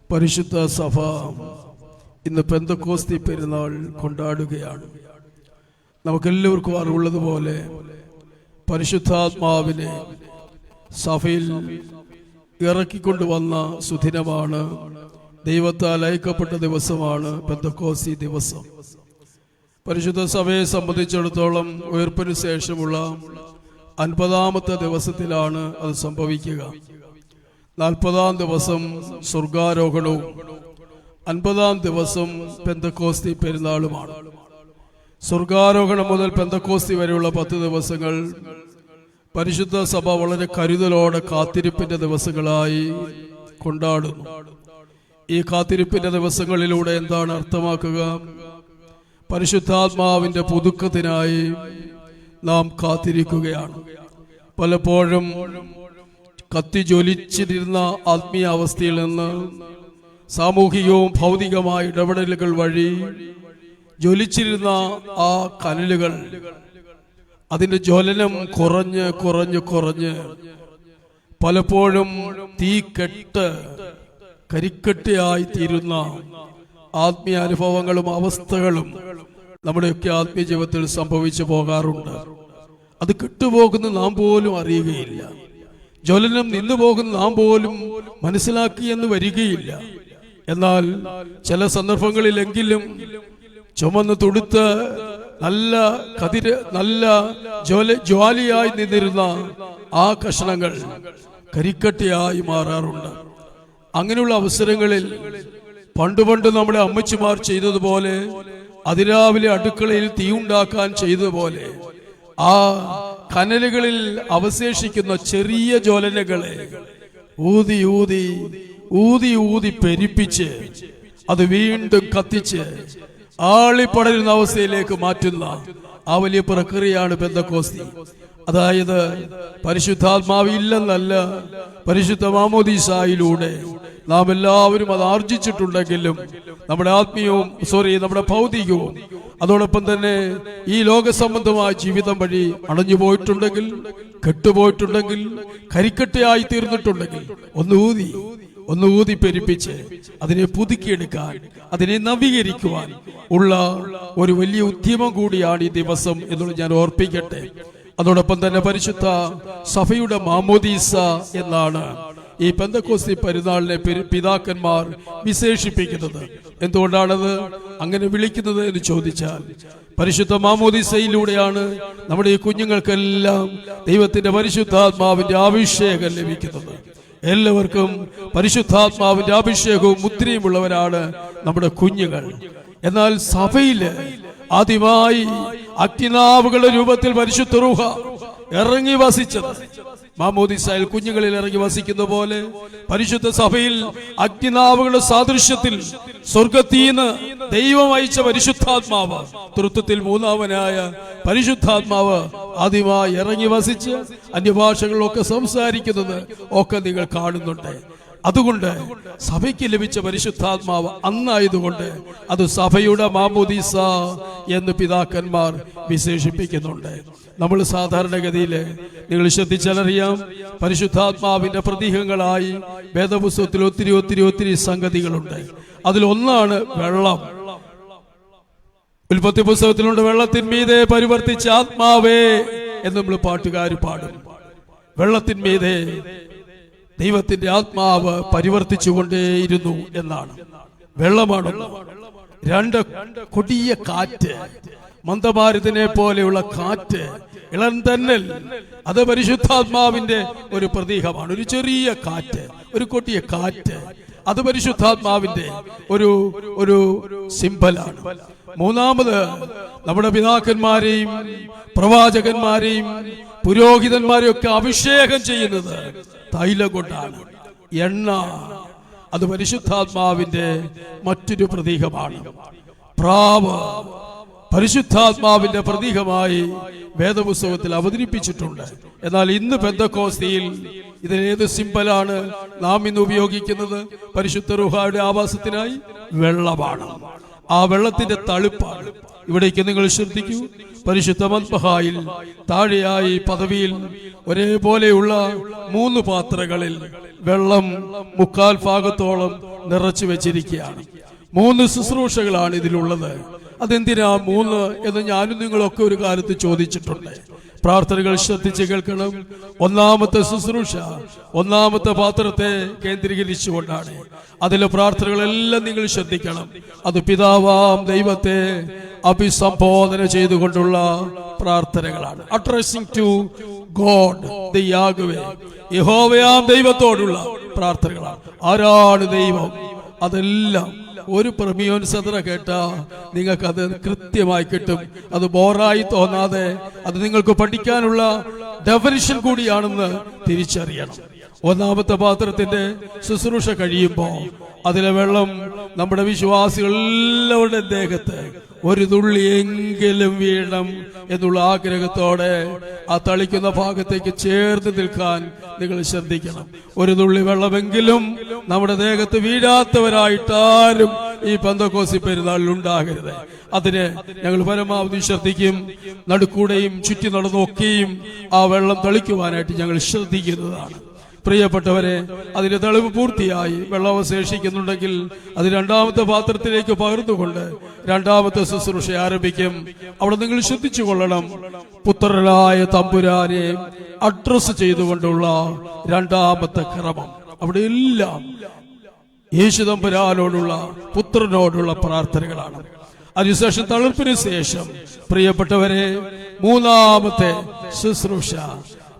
പരിശുദ്ധ സഭ ഇന്ന് പെന്തക്കോസ്തി പെരുന്നാൾ കൊണ്ടാടുകയാണ്. നമുക്കെല്ലാവർക്കും അറിവുള്ളതുപോലെ പരിശുദ്ധാത്മാവിനെ സഭയിൽ ഇറക്കിക്കൊണ്ടുവന്ന സുദിനമാണ്, ദൈവത്താൽ അയക്കപ്പെട്ട ദിവസമാണ് പെന്തക്കോസ്തി ദിവസം. പരിശുദ്ധ സഭയെ സംബന്ധിച്ചിടത്തോളം ഉയർപ്പിന് ശേഷമുള്ള 50ാമത്തെ ദിവസത്തിലാണ് അത് സംഭവിക്കുക. 40ാം ദിവസം സ്വർഗാരോഹണവും 50ാം ദിവസം പെന്തക്കോസ്തി പെരുന്നാളുമാണ്. സ്വർഗാരോഹണം മുതൽ പെന്തക്കോസ്തി വരെയുള്ള 10 ദിവസങ്ങൾ പരിശുദ്ധ സഭ വളരെ കരുതലോടെ കാത്തിരിപ്പിന്റെ ദിവസങ്ങളായി കൊണ്ടാടുന്നു. ഈ കാത്തിരിപ്പിന്റെ ദിവസങ്ങളിലൂടെ എന്താണ് അർത്ഥമാക്കുക? പരിശുദ്ധാത്മാവിന്റെ പുതുക്കത്തിനായി നാം കാത്തിരിക്കുകയാണ്. പലപ്പോഴും കത്തിജ്വലിച്ചിരുന്ന ആത്മീയ അവസ്ഥയിൽ നിന്ന് സാമൂഹികവും ഭൗതികമായ ഇടപെടലുകൾ വഴി ജ്വലിച്ചിരുന്ന ആ കനലുകൾ, അതിന്റെ ജ്വലനം കുറഞ്ഞ് കുറഞ്ഞ് കുറഞ്ഞ് പലപ്പോഴും തീക്കെട്ട് കരിക്കെട്ടിയായി തീരുന്ന ആത്മീയ അനുഭവങ്ങളും അവസ്ഥകളും നമ്മുടെയൊക്കെ ആത്മീയ ജീവിതത്തിൽ സംഭവിച്ചു പോകാറുണ്ട്. അത് കെട്ടുപോകുന്ന നാം പോലും അറിയുകയില്ല. ജ്വലനം നിന്നു പോകുന്ന നാം പോലും മനസ്സിലാക്കിയെന്ന് വരികയില്ല. എന്നാൽ ചില സന്ദർഭങ്ങളിലെങ്കിലും ചുമന്ന് തുടുത്ത് നല്ല ജ്വാലിയായി നിന്നിരുന്ന ആ കഷണങ്ങൾ കരിക്കട്ടയായി മാറാറുണ്ട്. അങ്ങനെയുള്ള അവസരങ്ങളിൽ പണ്ട് നമ്മുടെ അമ്മച്ചിമാർ ചെയ്തതുപോലെ, അതിരാവിലെ അടുക്കളയിൽ തീയുണ്ടാക്കാൻ ചെയ്തതുപോലെ, ആ കനലുകളിൽ അവശേഷിക്കുന്ന ചെറിയ ജ്വലനകളെ ഊതി ഊതി ഊതി ഊതി പെരിപ്പിച്ച് അത് വീണ്ടും കത്തിച്ച് ആളിപ്പടരുന്ന അവസ്ഥയിലേക്ക് മാറ്റുന്ന ആ വലിയ പ്രക്രിയയാണ് പെന്തക്കോസ്തി. അതായത് പരിശുദ്ധാത്മാവ് ഇല്ലെന്നല്ല, പരിശുദ്ധ മാമോദീസായിലൂടെ നാം എല്ലാവരും അത് ആർജിച്ചിട്ടുണ്ടെങ്കിലും നമ്മുടെ നമ്മുടെ ഭൗതികവും അതോടൊപ്പം തന്നെ ഈ ലോകസംബന്ധമായ ജീവിതം വഴി അണഞ്ഞു പോയിട്ടുണ്ടെങ്കിൽ, കെട്ടുപോയിട്ടുണ്ടെങ്കിൽ, കരിക്കട്ടയായി തീർന്നിട്ടുണ്ടെങ്കിൽ ഒന്ന് ഊതി പെരിപ്പിച്ച് അതിനെ പുതുക്കിയെടുക്കാൻ, അതിനെ നവീകരിക്കുവാൻ ഉള്ള ഒരു വലിയ ഉദ്യമം കൂടിയാണ് ഈ ദിവസം എന്നുള്ളത് ഞാൻ ഓർപ്പിക്കട്ടെ. അതോടൊപ്പം തന്നെ പരിശുദ്ധ സഭയുടെ മാമോദീസ എന്നാണ് ഈ പെന്തക്കോസ്തി പെരുന്നാളിനെ പിതാക്കന്മാർ വിശേഷിപ്പിക്കുന്നത്. എന്തുകൊണ്ടാണത് അങ്ങനെ വിളിക്കുന്നത് എന്ന് ചോദിച്ചാൽ, പരിശുദ്ധ മാമോദീസയിലൂടെയാണ് നമ്മുടെ ഈ കുഞ്ഞുങ്ങൾക്കെല്ലാം ദൈവത്തിന്റെ പരിശുദ്ധാത്മാവിന്റെ അഭിഷേകം ലഭിക്കുന്നത്. എല്ലാവർക്കും പരിശുദ്ധാത്മാവിന്റെ അഭിഷേകവും മുദ്രയുമുള്ളവരാണ് നമ്മുടെ കുഞ്ഞുങ്ങൾ. എന്നാൽ സഭയില് ആദ്യമായി അഗ്നിനാവുകളുടെ രൂപത്തിൽ പരിശുദ്ധ റൂഹ ഇറങ്ങി വസിച്ചത്, മാമോദീസയിൽ കുഞ്ഞുങ്ങളിൽ ഇറങ്ങി വസിക്കുന്ന പോലെ പരിശുദ്ധ സഭയിൽ അഗ്നിനാവുകളുടെ സാദൃശ്യത്തിൽ സ്വർഗത്തീന്ന് ദൈവം അയച്ച പരിശുദ്ധാത്മാവ്, തൃത്വത്തിൽ മൂന്നാമനായ പരിശുദ്ധാത്മാവ് ആദ്യമായി ഇറങ്ങി വസിച്ച് അന്യഭാഷകളിലൊക്കെ സംസാരിക്കുന്നത് ഒക്കെ നിങ്ങൾ കാണുന്നുണ്ട്. അതുകൊണ്ട് സഭയ്ക്ക് ലഭിച്ച പരിശുദ്ധാത്മാവ് അന്നായതുകൊണ്ട് അത് സഭയുടെ മാമോദീസ എന്ന് പിതാക്കന്മാർ വിശേഷിപ്പിക്കുന്നുണ്ട്. നമ്മൾ സാധാരണഗതിയിൽ നിങ്ങൾ ശ്രദ്ധിച്ചാലറിയാം, പരിശുദ്ധാത്മാവിന്റെ പ്രതീകങ്ങളായി വേദപുസ്തകത്തിൽ ഒത്തിരി ഒത്തിരി ഒത്തിരി സംഗതികളുണ്ട്. അതിലൊന്നാണ് വെള്ളം. ഉൽപ്പത്തി പുസ്തകത്തിലുണ്ട്, വെള്ളത്തിന്മീതെ പരിവർത്തിച്ച ആത്മാവേ എന്ന് നമ്മൾ പാട്ടുകാർ പാടും. വെള്ളത്തിന്മീതെ ദൈവത്തിന്റെ ആത്മാവ് പരിവർത്തിച്ചുകൊണ്ടേയിരുന്നു എന്നാണ്. വെള്ളമാണ്. 2 കൊടിയ കാറ്റ്, മന്ദമാരുതനെ പോലെയുള്ള കാറ്റ്, ഇളന്തന്നൽ, അത് പരിശുദ്ധാത്മാവിന്റെ ഒരു പ്രതീകമാണ്. ഒരു ചെറിയ കാറ്റ്, ഒരു കൊടിയ കാറ്റ്, അത് പരിശുദ്ധാത്മാവിന്റെ ഒരു സിംബലാണ്. മൂന്നാമത് നമ്മുടെ പിതാക്കന്മാരെയും പ്രവാചകന്മാരെയും പുരോഹിതന്മാരെയും ഒക്കെ അഭിഷേകം ചെയ്യുന്നത് തൈലം കൊണ്ടാണ്. എണ്ണ, അത് പരിശുദ്ധാത്മാവിന്റെ മറ്റൊരു പ്രതീകമാണ്. പ്രാവ് പരിശുദ്ധാത്മാവിന്റെ പ്രതീകമായി വേദപുസ്തകത്തിൽ അവതരിപ്പിച്ചിട്ടുണ്ട്. എന്നാൽ ഇന്ന് പെന്തക്കോസ്തിയിൽ ഇതിലേത് സിംബലാണ് നാം ഇന്ന് ഉപയോഗിക്കുന്നത്? പരിശുദ്ധ റൂഹായുടെ ആവാസത്തിനായി വെള്ളമാണ്. ആ വെള്ളത്തിന്റെ തളിപ്പാണ്. ഇവിടേക്ക് നിങ്ങൾ ശ്രദ്ധിക്കൂ, പരിശുദ്ധ മദ്ബഹായിൽ താഴെയായി പദവിയിൽ ഒരേപോലെയുള്ള 3 പാത്രങ്ങളിൽ വെള്ളം 3/4 ഭാഗത്തോളം നിറച്ചു വെച്ചിരിക്കുകയാണ്. 3 ശുശ്രൂഷകളാണ് ഇതിലുള്ളത്. അതെന്തിനാ 3 എന്ന് ഞാനും നിങ്ങളൊക്കെ ഒരു കാലത്ത് ചോദിച്ചിട്ടുണ്ട്. പ്രാർത്ഥനകൾ ശ്രദ്ധിച്ച് കേൾക്കണം. ഒന്നാമത്തെ ശുശ്രൂഷ ഒന്നാമത്തെ പാത്രത്തെ കേന്ദ്രീകരിച്ചുകൊണ്ടാണ്. അതിലെ പ്രാർത്ഥനകളെല്ലാം നിങ്ങൾ ശ്രദ്ധിക്കണം. അത് പിതാവാം ദൈവത്തെ അഭിസംബോധന ചെയ്തുകൊണ്ടുള്ള പ്രാർത്ഥനകളാണ്. Addressing to God the Yahweh, യഹോവയാം ദൈവത്തോടുള്ള പ്രാർത്ഥനകളാണ്. ആരാണ് ദൈവം? അതെല്ലാം ഒരു പ്രമിയോൻ സദറ കേട്ടാ നിങ്ങൾക്കത് കൃത്യമായി കിട്ടും. അത് ബോറായി തോന്നാതെ അത് നിങ്ങൾക്ക് പഠിക്കാനുള്ള ഡെഫിനിഷൻ കൂടിയാണെന്ന് തിരിച്ചറിയണം. ഒന്നാമത്തെ പാത്രത്തിന്റെ ശുശ്രൂഷ കഴിയുമ്പോൾ അതിലെ വെള്ളം നമ്മുടെ വിശ്വാസികളുടെ ദേഹത്ത് ഒരു തുള്ളിയെങ്കിലും വീഴണം എന്നുള്ള ആഗ്രഹത്തോടെ ആ തളിക്കുന്ന ഭാഗത്തേക്ക് ചേർന്ന് നിൽക്കാൻ നിങ്ങൾ ശ്രദ്ധിക്കണം. ഒരു തുള്ളി വെള്ളമെങ്കിലും നമ്മുടെ ദേഹത്ത് വീഴാത്തവരായിട്ടാരും ഈ പെന്തക്കോസ്തി പെരുന്നാളിൽ ഉണ്ടാകരുത്. അതിന് ഞങ്ങൾ പരമാവധി ശ്രദ്ധിക്കും. നടുക്കൂടെയും ചുറ്റി നടന്നൊക്കെയും ആ വെള്ളം തളിക്കുവാനായിട്ട് ഞങ്ങൾ ശ്രദ്ധിക്കുന്നതാണ്. പ്രിയപ്പെട്ടവരെ, അതിന്റെ തെളിവ് പൂർത്തിയായി വെള്ളം അവശേഷിക്കുന്നുണ്ടെങ്കിൽ അത് രണ്ടാമത്തെ പാത്രത്തിലേക്ക് പകർന്നുകൊണ്ട് രണ്ടാമത്തെ ശുശ്രൂഷ ആരംഭിക്കും. അവിടെ നിങ്ങൾ ശ്രദ്ധിച്ചു കൊള്ളണം. പുത്രനായ തമ്പുരാനെ അഡ്രസ് ചെയ്തുകൊണ്ടുള്ള രണ്ടാമത്തെ ക്രമം. അവിടെ എല്ലാം യേശു തമ്പുരാനോടുള്ള പുത്രനോടുള്ള പ്രാർത്ഥനകളാണ്. അതിനുശേഷം തളിർപ്പിന് ശേഷം പ്രിയപ്പെട്ടവരെ മൂന്നാമത്തെ ശുശ്രൂഷ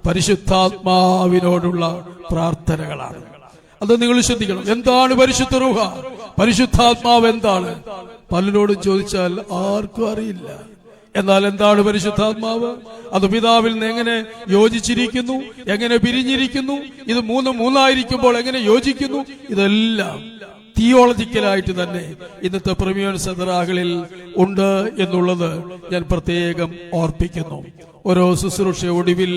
പരിശുദ്ധാത്മാവിനോടുള്ള പ്രാർത്ഥനകളാണ്. അത് നിങ്ങൾ ശ്രദ്ധിക്കണം. എന്താണ് പരിശുദ്ധ റൂഹ? പരിശുദ്ധാത്മാവ് എന്താണ്? പലരോടും ചോദിച്ചാൽ ആർക്കും അറിയില്ല. എന്നാൽ എന്താണ് പരിശുദ്ധാത്മാവ്? അത് പിതാവിൽ നിന്ന് എങ്ങനെ യോജിച്ചിരിക്കുന്നു, എങ്ങനെ പിരിഞ്ഞിരിക്കുന്നു, ഇത് മൂന്നായിരിക്കുമ്പോൾ എങ്ങനെ യോജിക്കുന്നു, ഇതെല്ലാം തിയോളജിക്കലായിട്ട് തന്നെ ഇന്നത്തെ പ്രീമിയർ സദറാകളിൽ ഉണ്ട് എന്നുള്ളത് ഞാൻ പ്രത്യേകം ഓർപ്പിക്കുന്നു. ഓരോ ശുശ്രൂഷ ഒടുവിൽ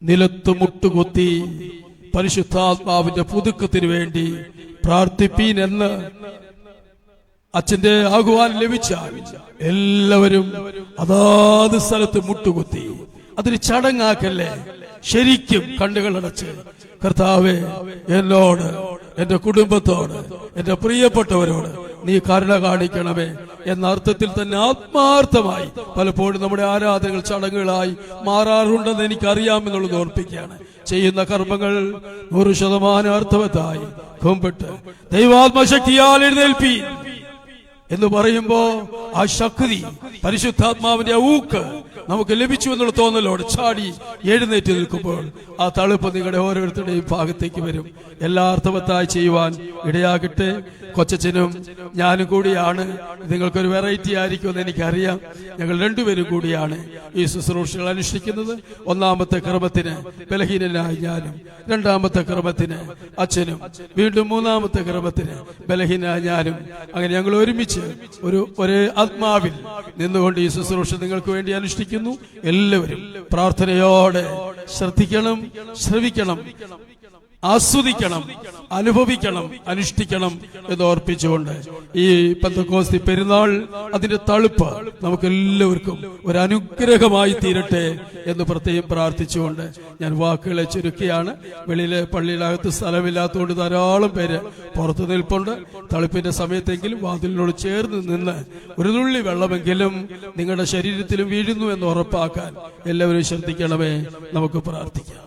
നിലത്ത് മുട്ടുകുത്തി പരിശുദ്ധാത്മാവിന്റെ പുതുക്കത്തിന് വേണ്ടി പ്രാർത്ഥിപ്പീൻ എന്ന് അച്ഛന്റെ ആഹ്വാനം ലഭിച്ചാൽ എല്ലാവരും അതാത് സ്ഥലത്ത് മുട്ടുകുത്തി. അതൊരു ചടങ്ങാക്കല്ലേ. ശരിക്കും കണ്ണുകളടച്ച് കർത്താവേ, എന്നോട്, എന്റെ കുടുംബത്തോട്, എന്റെ പ്രിയപ്പെട്ടവരോട് നീ കരുണ കാണിക്കണമേ എന്ന അർത്ഥത്തിൽ തന്നെ ആത്മാർത്ഥമായി പലപ്പോഴും നമ്മുടെ ആരാധനകൾ ചടങ്ങുകളായി മാറാറുണ്ടെന്ന് എനിക്കറിയാമെന്നുള്ളത് ഓർപ്പിക്കുകയാണ്. ചെയ്യുന്ന കർമ്മങ്ങൾ 100% അർത്ഥവത്തായി കുമ്പിട്ട് ദൈവാത്മശക്തിയാൽ എഴുന്നേൽപ്പി എന്ന് പറയുമ്പോ ആ ശക്തി, പരിശുദ്ധാത്മാവിന്റെ ഊക്ക് നമുക്ക് ലഭിച്ചു എന്നുള്ള തോന്നലോട് ചാടി എഴുന്നേറ്റ് നിൽക്കുമ്പോൾ ആ തളുപ്പ് നിങ്ങളുടെ ഓരോരുത്തരുടെയും ഭാഗത്തേക്ക് വരും. എല്ലാ അർത്ഥവത്തായി ചെയ്യുവാൻ ഇടയാകട്ടെ. കൊച്ചനും ഞാനും കൂടിയാണ്. നിങ്ങൾക്കൊരു വെറൈറ്റി ആയിരിക്കുമെന്ന് എനിക്കറിയാം. ഞങ്ങൾ രണ്ടുപേരും കൂടിയാണ് ഈ ശുശ്രൂഷകൾ അനുഷ്ഠിക്കുന്നത്. ഒന്നാമത്തെ ക്രമത്തിന് ബലഹീനനായി ഞാനും, രണ്ടാമത്തെ ക്രമത്തിന് അച്ഛനും, വീണ്ടും മൂന്നാമത്തെ ക്രമത്തിന് ബലഹീനായി ഞാനും. അങ്ങനെ ഞങ്ങൾ ഒരുമിച്ച് ഒരേ ആത്മാവിൽ നിന്നുകൊണ്ട് ഈ ശുശ്രൂഷ നിങ്ങൾക്ക് വേണ്ടി അനുഷ്ഠിക്കുന്നു. എല്ലാവരും പ്രാർത്ഥനയോടെ ശ്രദ്ധിക്കണം, ശ്രവിക്കണം, ആസ്വദിക്കണം, അനുഭവിക്കണം, അനുഷ്ഠിക്കണം എന്ന് ഓർപ്പിച്ചുകൊണ്ട് ഈ പെന്തക്കോസ്തി പെരുന്നാൾ അതിന്റെ തളുപ്പ് നമുക്ക് എല്ലാവർക്കും ഒരു അനുഗ്രഹമായി തീരട്ടെ എന്ന് പ്രത്യേകം പ്രാർത്ഥിച്ചുകൊണ്ട് ഞാൻ വാക്കുകളെ ചുരുക്കിയാണ്. വെളിയിലെ പള്ളിയിലകത്ത് സ്ഥലമില്ലാത്തതുകൊണ്ട് ധാരാളം പേര് പുറത്തു നിൽപ്പുണ്ട്. തളുപ്പിന്റെ സമയത്തെങ്കിലും വാതിലിനോട് ചേർന്ന് നിന്ന് ഒരു തുള്ളി വെള്ളമെങ്കിലും നിങ്ങളുടെ ശരീരത്തിലും വീഴുന്നു എന്ന് ഉറപ്പാക്കാൻ എല്ലാവരും ശ്രദ്ധിക്കണമേ. നമുക്ക് പ്രാർത്ഥിക്കാം.